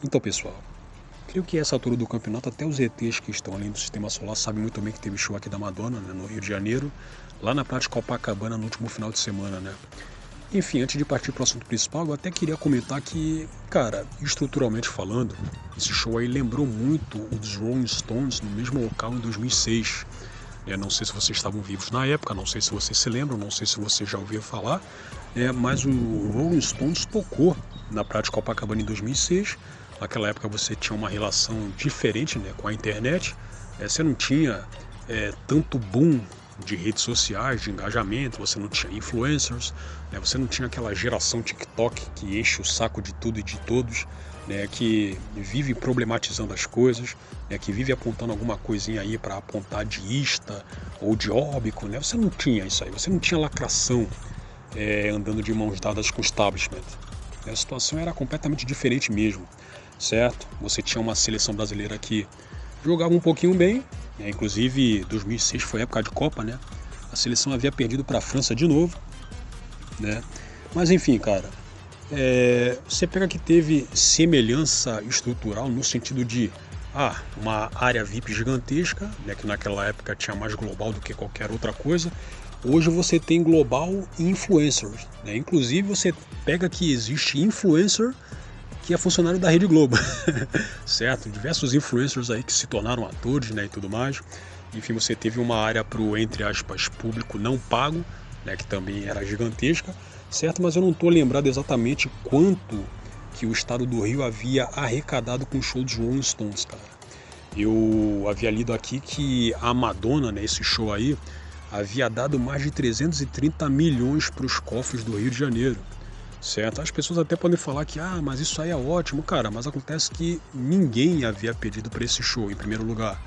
Então, pessoal, creio que essa altura do campeonato, até os ETs que estão ali no Sistema Solar sabem muito bem que teve show aqui da Madonna, né, no Rio de Janeiro, lá na Praia de Copacabana no último final de semana, né? Enfim, antes de partir para o assunto principal, eu até queria comentar que, cara, estruturalmente falando, esse show aí lembrou muito os Rolling Stones no mesmo local em 2006. Não sei se vocês estavam vivos na época, não sei se vocês se lembram, não sei se você já ouviu falar, mas o Rolling Stones tocou na Praia de Copacabana em 2006. Naquela época você tinha uma relação diferente, né, com a internet, você não tinha tanto boom de redes sociais, de engajamento, você não tinha influencers, né, você não tinha aquela geração TikTok que enche o saco de tudo e de todos, né, que vive problematizando as coisas, né, que vive apontando alguma coisinha aí para apontar de ista ou de óbico, né? Você não tinha isso aí, você não tinha lacração andando de mãos dadas com o establishment. A situação era completamente diferente mesmo, certo? Você tinha uma seleção brasileira que jogava um pouquinho bem, né? Inclusive 2006 foi época de Copa, né? A seleção havia perdido para a França de novo, né? Mas enfim, cara, você pega que teve semelhança estrutural no sentido de uma área VIP gigantesca, né, que naquela época tinha mais global do que qualquer outra coisa. Hoje você tem global e influencers, né? Inclusive você pega que existe influencer que é funcionário da Rede Globo, certo? Diversos influencers aí que se tornaram atores, né, e tudo mais. Enfim, você teve uma área para o, entre aspas, público não pago, né, que também era gigantesca, certo? Mas eu não estou lembrado exatamente quanto que o estado do Rio havia arrecadado com o show dos Rolling Stones, cara. Eu havia lido aqui que a Madonna, né, esse show aí, havia dado mais de 330 milhões para os cofres do Rio de Janeiro, certo? As pessoas até podem falar que, mas isso aí é ótimo, cara, mas acontece que ninguém havia pedido para esse show, em primeiro lugar,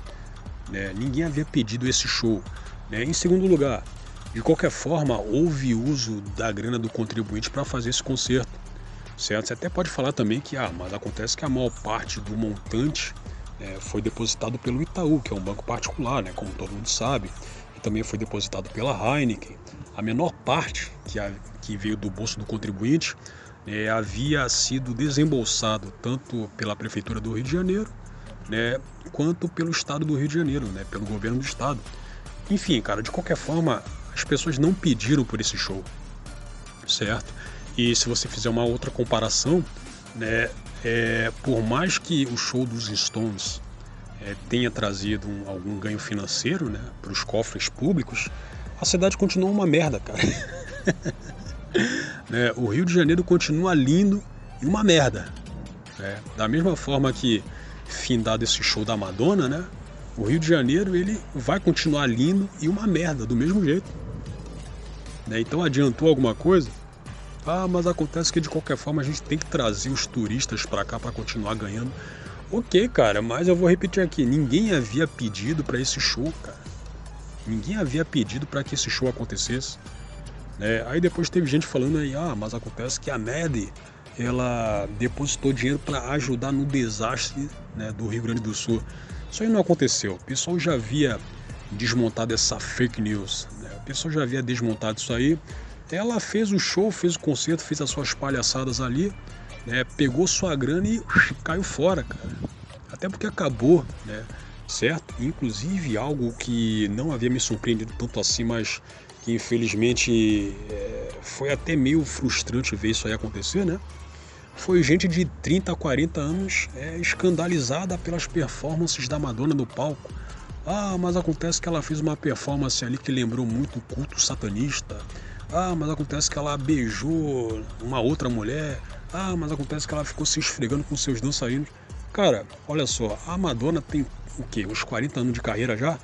né? Ninguém havia pedido esse show, né? Em segundo lugar, de qualquer forma, houve uso da grana do contribuinte para fazer esse concerto, certo? Você até pode falar também que, mas acontece que a maior parte do montante foi depositado pelo Itaú, que é um banco particular, né, como todo mundo sabe, e também foi depositado pela Heineken. A menor parte que veio do bolso do contribuinte havia sido desembolsado tanto pela Prefeitura do Rio de Janeiro, né, quanto pelo Estado do Rio de Janeiro, né, pelo governo do Estado. Enfim, cara, de qualquer forma, as pessoas não pediram por esse show, certo? E se você fizer uma outra comparação, né, por mais que o show dos Stones tenha trazido algum ganho financeiro, né, para os cofres públicos, a cidade continua uma merda, cara. Né, o Rio de Janeiro continua lindo e uma merda, né? Da mesma forma que, findado esse show da Madonna, né, o Rio de Janeiro ele vai continuar lindo e uma merda, do mesmo jeito, né? Então adiantou alguma coisa? Mas acontece que de qualquer forma a gente tem que trazer os turistas para cá para continuar ganhando. Ok, cara, mas eu vou repetir aqui, ninguém havia pedido para esse show, cara. Ninguém havia pedido para que esse show acontecesse. Aí depois teve gente falando aí, mas acontece que a MED, ela depositou dinheiro para ajudar no desastre, né, do Rio Grande do Sul. Isso aí não aconteceu. O pessoal já havia desmontado essa fake news, né? O pessoal já havia desmontado isso aí. Ela fez o show, fez o concerto, fez as suas palhaçadas ali, né, pegou sua grana e caiu fora, cara. Até porque acabou, né, certo? Inclusive algo que não havia me surpreendido tanto assim, mas que infelizmente foi até meio frustrante ver isso aí acontecer, né? Foi gente de 30 a 40 anos escandalizada pelas performances da Madonna no palco. Mas acontece que ela fez uma performance ali que lembrou muito o culto satanista. Mas acontece que ela beijou uma outra mulher. Mas acontece que ela ficou se esfregando com seus dançarinos. Cara, olha só, a Madonna tem o quê? Uns 40 anos de carreira já?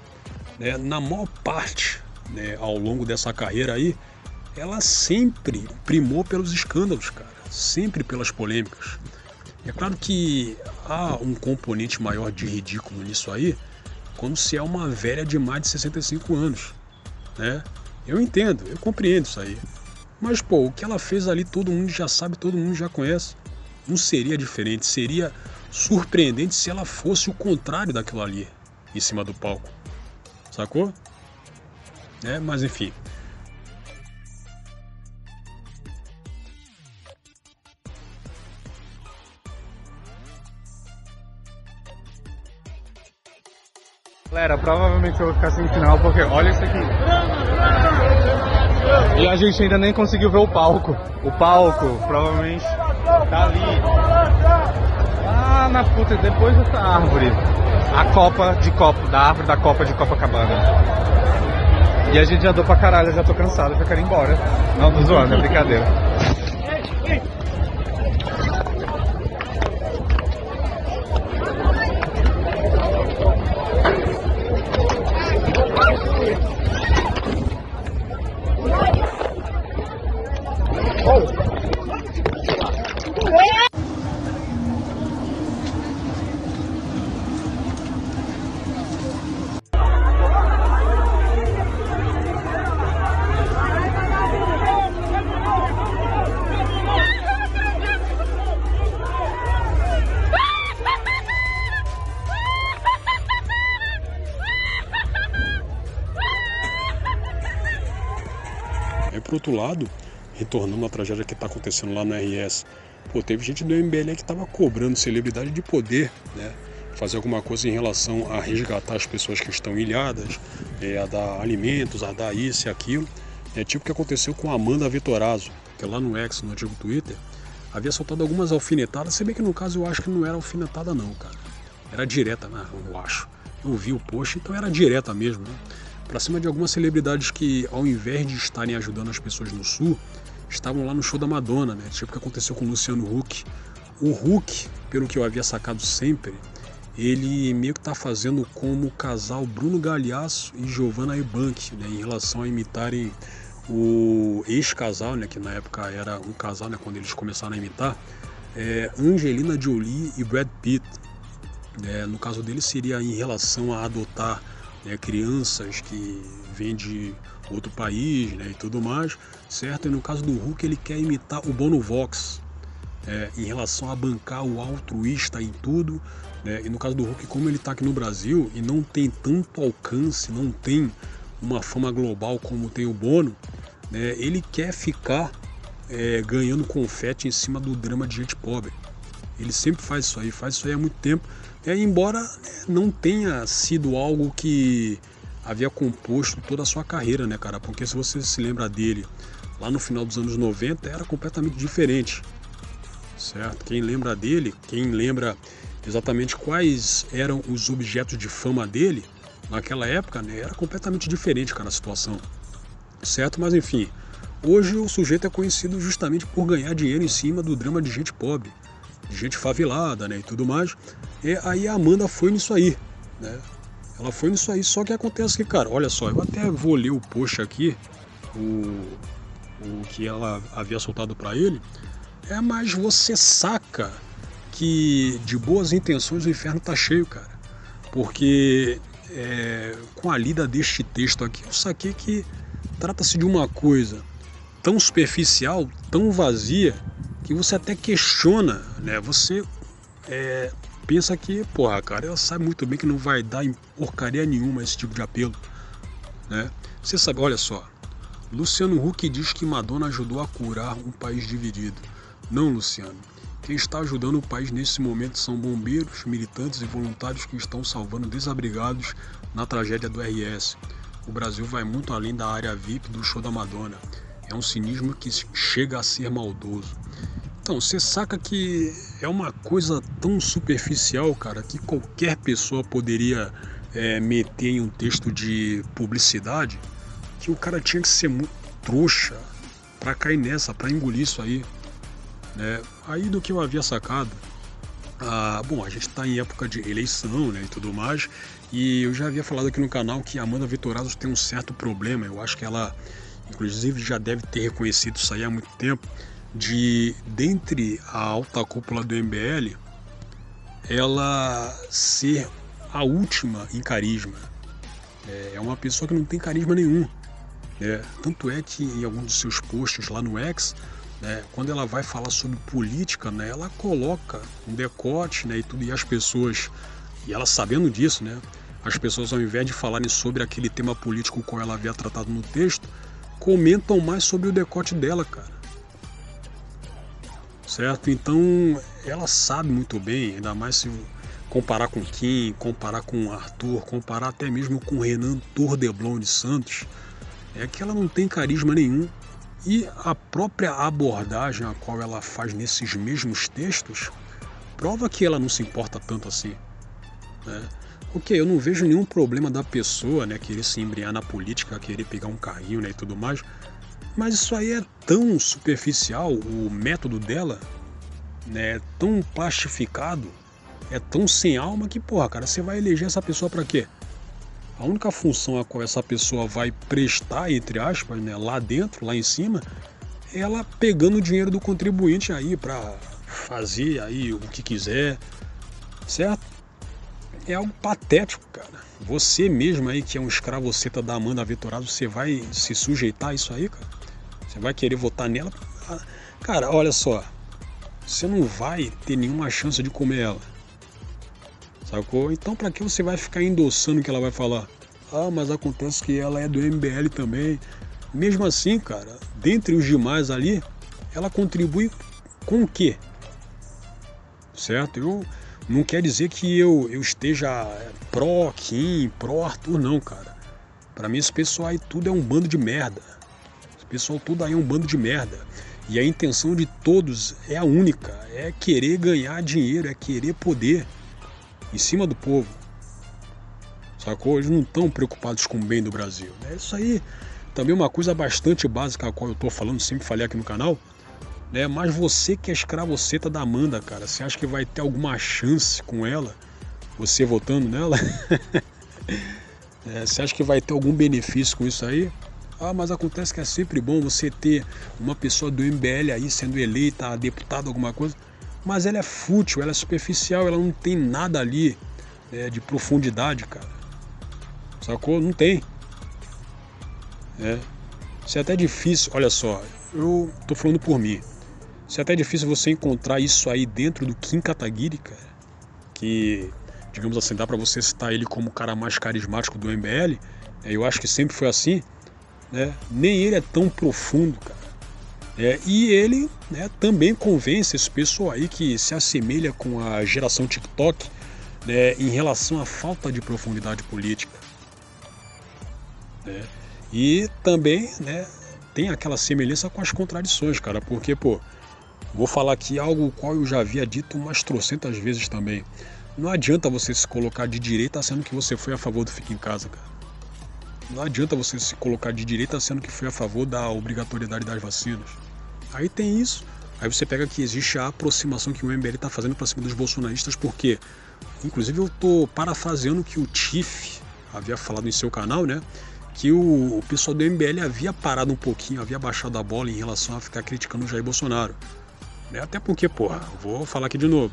Na maior parte, né, ao longo dessa carreira aí, ela sempre primou pelos escândalos, cara. Sempre pelas polêmicas. É claro que há um componente maior de ridículo nisso aí, quando se é uma velha de mais de 65 anos, né? Eu entendo, eu compreendo isso aí. Mas, pô, o que ela fez ali todo mundo já sabe, todo mundo já conhece. Não seria diferente, seria surpreendente se ela fosse o contrário daquilo ali, em cima do palco. Sacou? Mas enfim. Galera, provavelmente eu vou ficar sem final porque olha isso aqui. E a gente ainda nem conseguiu ver o palco. O palco provavelmente tá ali. Ah, na puta, depois dessa árvore. A da árvore da Copa de Copacabana. E a gente andou pra caralho, eu já tô cansado, já quero ir embora. Não, tô zoando, é brincadeira. Por outro lado, retornando à tragédia que está acontecendo lá no RS, pô, teve gente do MBL que estava cobrando celebridade de poder, né, fazer alguma coisa em relação a resgatar as pessoas que estão ilhadas, a dar alimentos, a dar isso e aquilo, tipo o que aconteceu com a Amanda Vitorazzo, que lá no X, no antigo Twitter, havia soltado algumas alfinetadas, se bem que no caso eu acho que não era alfinetada não, cara, era direta, né, eu acho, eu vi o post, então era direta mesmo, né? Pra cima de algumas celebridades que, ao invés de estarem ajudando as pessoas no Sul, estavam lá no show da Madonna, né? Tipo o que aconteceu com o Luciano Huck. O Huck, pelo que eu havia sacado sempre, ele meio que tá fazendo como o casal Bruno Galhaço e Giovanna Eubank, né? Em relação a imitarem o ex-casal, né? Que na época era um casal, né? Quando eles começaram a imitar, Angelina Jolie e Brad Pitt. No caso dele seria em relação a adotar crianças que vêm de outro país, né, e tudo mais, certo? E no caso do Huck ele quer imitar o Bono Vox, em relação a bancar o altruísta em tudo, né? E no caso do Huck, como ele está aqui no Brasil e não tem tanto alcance, não tem uma fama global como tem o Bono, né, ele quer ficar ganhando confete em cima do drama de gente pobre. Ele sempre faz isso aí há muito tempo. Embora não tenha sido algo que havia composto toda a sua carreira, né, cara? Porque se você se lembra dele lá no final dos anos 90, era completamente diferente, certo? Quem lembra dele, quem lembra exatamente quais eram os objetos de fama dele naquela época, né, era completamente diferente, cara, a situação, certo? Mas enfim, hoje o sujeito é conhecido justamente por ganhar dinheiro em cima do drama de gente pobre, de gente favelada, né, e tudo mais. E aí a Amanda foi nisso aí, né? Ela foi nisso aí, só que acontece que, cara, olha só, eu até vou ler o post aqui, o que ela havia soltado pra ele, mas você saca que de boas intenções o inferno tá cheio, cara. Porque com a lida deste texto aqui, eu saquei que trata-se de uma coisa tão superficial, tão vazia, que você até questiona, né? Você pensa que, porra, cara, ela sabe muito bem que não vai dar em porcaria nenhuma esse tipo de apelo, né? Você sabe, olha só, Luciano Huck diz que Madonna ajudou a curar um país dividido. Não, Luciano. Quem está ajudando o país nesse momento são bombeiros, militantes e voluntários que estão salvando desabrigados na tragédia do RS. O Brasil vai muito além da área VIP do show da Madonna. É um cinismo que chega a ser maldoso. Então, você saca que é uma coisa tão superficial, cara, que qualquer pessoa poderia meter em um texto de publicidade, que o cara tinha que ser muito trouxa pra cair nessa, pra engolir isso aí, né? Aí do que eu havia sacado, bom, a gente tá em época de eleição, né, e tudo mais, e eu já havia falado aqui no canal que a Amanda Vitorazzo tem um certo problema. Eu acho que ela, inclusive, já deve ter reconhecido isso aí há muito tempo, dentre a alta cúpula do MBL, ela ser a última em carisma. É uma pessoa que não tem carisma nenhum, né? Tanto é que em algum dos seus posts lá no X, né, quando ela vai falar sobre política, né, ela coloca um decote, né, e tudo, e as pessoas, e ela sabendo disso, né, as pessoas, ao invés de falarem sobre aquele tema político qual ela havia tratado no texto, comentam mais sobre o decote dela, cara. Certo? Então, ela sabe muito bem, ainda mais comparar com Kim, comparar com Arthur, comparar até mesmo com Renan Tordeblon de Santos, é que ela não tem carisma nenhum. E a própria abordagem a qual ela faz nesses mesmos textos prova que ela não se importa tanto assim, né? Ok, eu não vejo nenhum problema da pessoa, né, querer se embrenhar na política, querer pegar um carrinho, né, e tudo mais, mas isso aí é tão superficial, o método dela, né, é tão plastificado, é tão sem alma que, porra, cara, você vai eleger essa pessoa pra quê? A única função a qual essa pessoa vai prestar, entre aspas, né, lá dentro, lá em cima, é ela pegando o dinheiro do contribuinte aí pra fazer aí o que quiser, certo? É algo patético, cara. Você mesmo aí que é um escravoceta da Amanda Vittorado, você vai se sujeitar a isso aí, cara? Você vai querer votar nela? Cara, olha só, você não vai ter nenhuma chance de comer ela, sacou? Então pra que você vai ficar endossando o que ela vai falar? Ah, mas acontece que ela é do MBL também. Mesmo assim, cara, dentre os demais ali, ela contribui com o quê? Certo? Não quer dizer que eu esteja pró-Kim, pró-Arthur, não, cara. Pra mim esse pessoal aí tudo é um bando de merda. Esse pessoal tudo aí é um bando de merda. E a intenção de todos é a única, é querer ganhar dinheiro, é querer poder em cima do povo. Sacou? Eles não estão preocupados com o bem do Brasil. Isso aí também é uma coisa bastante básica a qual eu tô falando, sempre falei aqui no canal. Né? Mas você que é escravoceta da Amanda, cara, você acha que vai ter alguma chance com ela? Você votando nela? Você acha que vai ter algum benefício com isso aí? Ah, mas acontece que é sempre bom você ter uma pessoa do MBL aí sendo eleita a deputada, alguma coisa. Mas ela é fútil, ela é superficial, ela não tem nada ali de profundidade, cara. Sacou? Não tem. Isso é até difícil, olha só, eu tô falando por mim. Isso é até difícil você encontrar isso aí dentro do Kim Kataguiri, cara. Que, digamos assim, dá pra você citar ele como o cara mais carismático do MBL. Eu acho que sempre foi assim, né? Nem ele é tão profundo, cara. E ele, né, também convence esse pessoal aí que se assemelha com a geração TikTok, né, em relação à falta de profundidade política. E também, né, tem aquela semelhança com as contradições, cara. Porque, pô, vou falar aqui algo qual eu já havia dito umas trocentas vezes também. Não adianta você se colocar de direita sendo que você foi a favor do Fica em Casa, cara. Não adianta você se colocar de direita sendo que foi a favor da obrigatoriedade das vacinas. Aí tem isso. Aí você pega que existe a aproximação que o MBL está fazendo para cima dos bolsonaristas, porque, inclusive eu estou parafraseando o que o Tiff havia falado em seu canal, né? Que o pessoal do MBL havia parado um pouquinho, havia baixado a bola em relação a ficar criticando o Jair Bolsonaro. Até porque, porra, vou falar aqui de novo,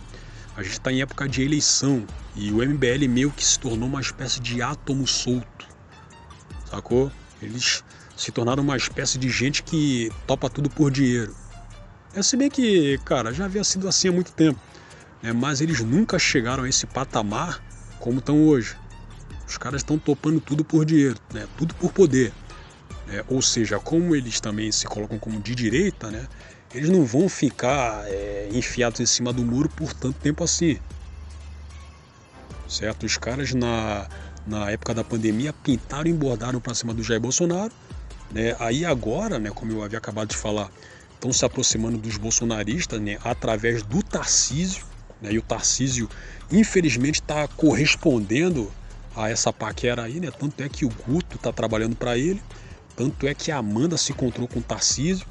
a gente está em época de eleição e o MBL meio que se tornou uma espécie de átomo solto, sacou? Eles se tornaram uma espécie de gente que topa tudo por dinheiro. Se bem que, cara, já havia sido assim há muito tempo, né? Mas eles nunca chegaram a esse patamar como estão hoje. Os caras estão topando tudo por dinheiro, né? Tudo por poder. Ou seja, como eles também se colocam como de direita, né? Eles não vão ficar enfiados em cima do muro por tanto tempo assim. Certo? Os caras na época da pandemia pintaram e bordaram para cima do Jair Bolsonaro, né? Aí agora, né, como eu havia acabado de falar, estão se aproximando dos bolsonaristas, né, através do Tarcísio, né? E o Tarcísio, infelizmente, está correspondendo a essa paquera aí, né? Tanto é que o Guto está trabalhando para ele, tanto é que a Amanda se encontrou com o Tarcísio.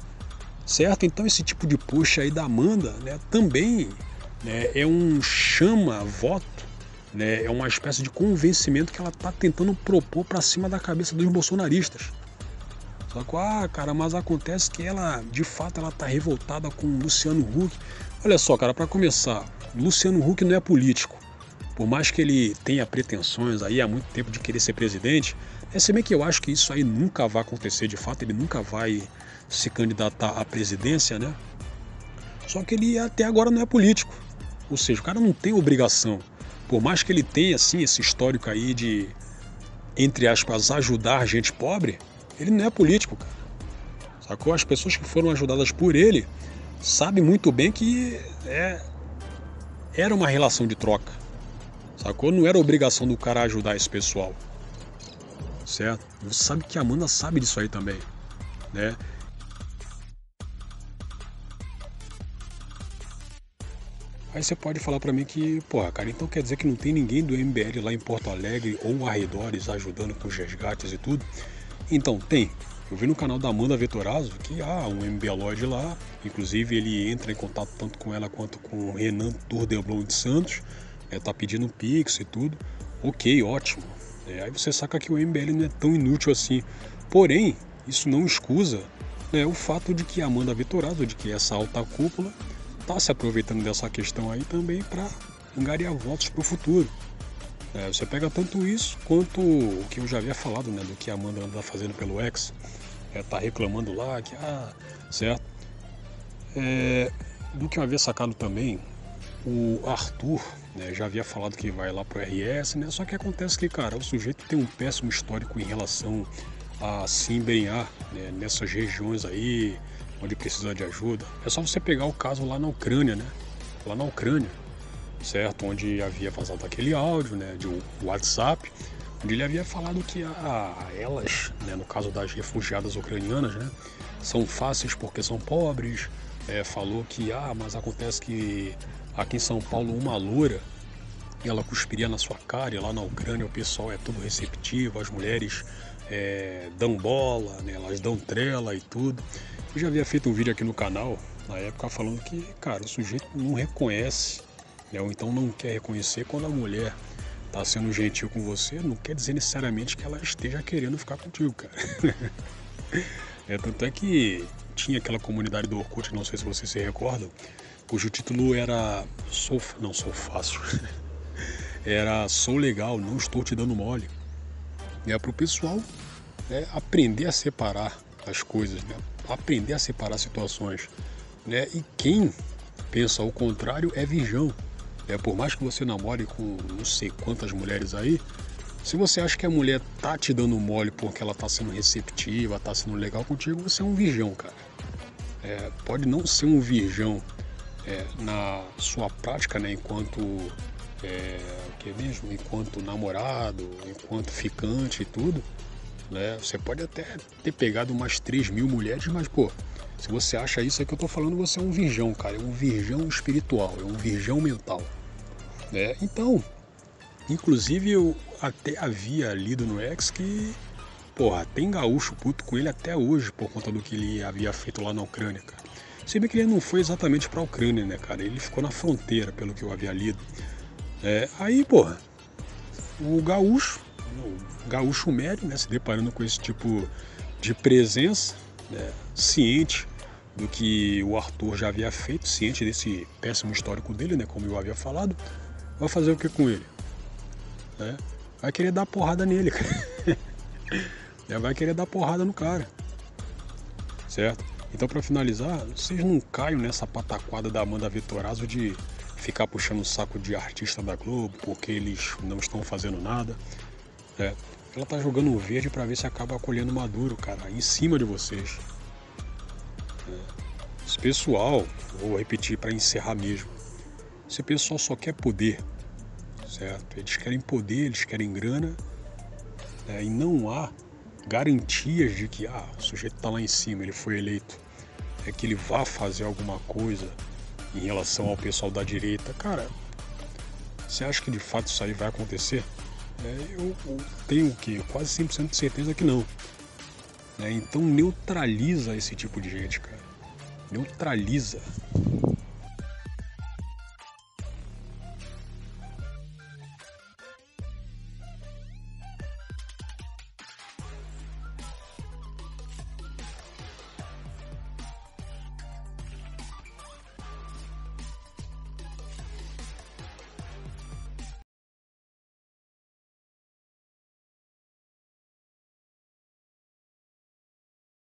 Certo? Então esse tipo de push aí da Amanda, né, também, né, é um chama-voto, né, é uma espécie de convencimento que ela está tentando propor para cima da cabeça dos bolsonaristas. Só que, cara, mas acontece que ela, de fato, ela está revoltada com o Luciano Huck. Olha só, cara, para começar, Luciano Huck não é político. Por mais que ele tenha pretensões aí há muito tempo de querer ser presidente, se bem que eu acho que isso aí nunca vai acontecer, de fato, ele nunca vai se candidatar à presidência, né? Só que ele até agora não é político. Ou seja, o cara não tem obrigação. Por mais que ele tenha, assim, esse histórico aí de, entre aspas, ajudar gente pobre, ele não é político, cara. Sacou? As pessoas que foram ajudadas por ele sabem muito bem que era uma relação de troca. Sacou? Não era obrigação do cara ajudar esse pessoal. Certo? Você sabe que a Amanda sabe disso aí também, né? Aí você pode falar pra mim que, porra, cara, então quer dizer que não tem ninguém do MBL lá em Porto Alegre ou arredores ajudando com os resgates e tudo? Então, tem. Eu vi no canal da Amanda Vettorazzo que há um MBLoide lá, inclusive ele entra em contato tanto com ela quanto com o Renan Turdelblom de Santos, tá pedindo um pix e tudo. Ok, ótimo. Aí você saca que o MBL não é tão inútil assim. Porém, isso não excusa, né, o fato de que a Amanda Vettorazzo, de que essa alta cúpula, está se aproveitando dessa questão aí também para angariar votos para o futuro. Você pega tanto isso quanto o que eu já havia falado, né, do que a Amanda anda fazendo pelo X. Tá reclamando lá que, certo? Do que eu havia sacado também, o Arthur, né, já havia falado que vai lá pro RS, né? Só que acontece que, cara, o sujeito tem um péssimo histórico em relação a se embrenhar, né, nessas regiões aí onde precisa de ajuda. É só você pegar o caso lá na Ucrânia, né? Lá na Ucrânia, certo? Onde havia vazado aquele áudio, né, de um WhatsApp, onde ele havia falado que elas, né, no caso das refugiadas ucranianas, né, são fáceis porque são pobres. Falou que, mas acontece que aqui em São Paulo uma loura, ela cuspiria na sua cara, e lá na Ucrânia o pessoal é todo receptivo, as mulheres dão bola, né, elas dão trela e tudo. Eu já havia feito um vídeo aqui no canal, na época, falando que, cara, o sujeito não reconhece, né, ou então não quer reconhecer quando a mulher tá sendo gentil com você, não quer dizer necessariamente que ela esteja querendo ficar contigo, cara. Tanto é que tinha aquela comunidade do Orkut, não sei se vocês se recordam, cujo título era Não Sou Fácil. Era Sou Legal, Não Estou Te Dando Mole. Para o pessoal aprender a separar as coisas, né? Aprender a separar situações, né? E quem pensa o contrário é virgão. Por mais que você namore com não sei quantas mulheres aí, se você acha que a mulher tá te dando mole porque ela tá sendo receptiva, tá sendo legal contigo, você é um virgão, cara. Pode não ser um virgão na sua prática, né, enquanto enquanto namorado, enquanto ficante e tudo, né? Você pode até ter pegado umas 3.000 mulheres, mas pô, se você acha isso que eu tô falando, você é um virgão, cara. É um virgão espiritual, é um virgão mental, né? Então, inclusive eu até havia lido no X que, porra, tem gaúcho puto com ele até hoje por conta do que ele havia feito lá na Ucrânia, cara. Se bem que ele não foi exatamente pra Ucrânia, né, cara? Ele ficou na fronteira, pelo que eu havia lido. Aí, porra, o gaúcho médio, né, se deparando com esse tipo de presença, né, ciente do que o Arthur já havia feito, ciente desse péssimo histórico dele, né, como eu havia falado, vai fazer o que com ele? Vai querer dar porrada nele, cara. Vai querer dar porrada no cara, certo? Então, para finalizar, vocês não caiam nessa pataquada da Amanda Vettorazzo de ficar puxando o saco de artista da Globo porque eles não estão fazendo nada. Ela tá jogando o verde para ver se acaba colhendo maduro, cara, em cima de vocês. Esse pessoal, vou repetir para encerrar mesmo, esse pessoal só quer poder, certo? Eles querem poder, eles querem grana, e não há garantias de que o sujeito está lá em cima, ele foi eleito, que ele vá fazer alguma coisa em relação ao pessoal da direita. Cara, você acha que de fato isso aí vai acontecer? Eu tenho quase 100% de certeza que não. Então neutraliza esse tipo de gente, cara. Neutraliza.